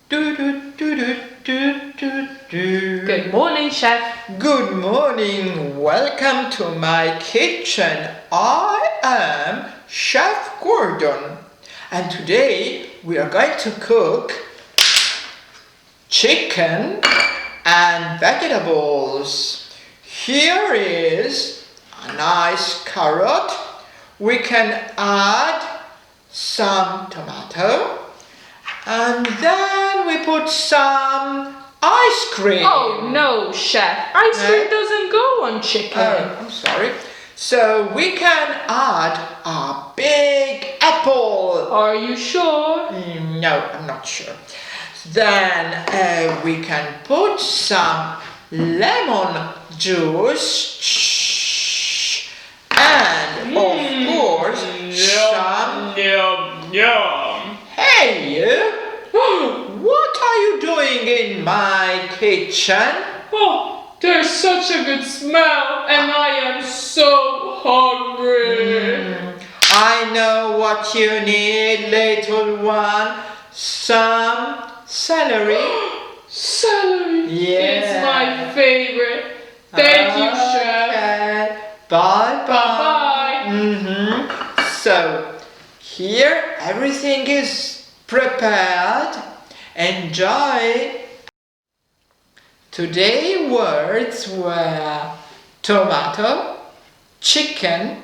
Do, do, do, do, do, do, do. Good morning, Chef. Good morning. Welcome to my kitchen. I am Chef Gordon, and today we are going to cook chicken and vegetables. Here is a nice carrot. We can add some tomato, and then we put some ice cream. Oh no, Chef. Ice cream doesn't go on chicken. Oh, I'm sorry. So we can add a big apple. Are you sure? No, I'm not sure. Then we can put some lemon juice and of course some... Yum, yum. Hey you! What are you doing in my kitchen? Oh, there's such a good smell and I am so hungry. I know what you need, little one. Some celery. Celery. Yeah. It's my favorite. Thank you, Chef. Bye Bye-bye. So, here everything is prepared. Enjoy. Today's words were tomato, chicken,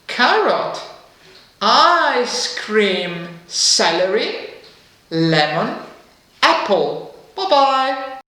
carrot, ice cream, celery, lemon, apple. Bye-bye.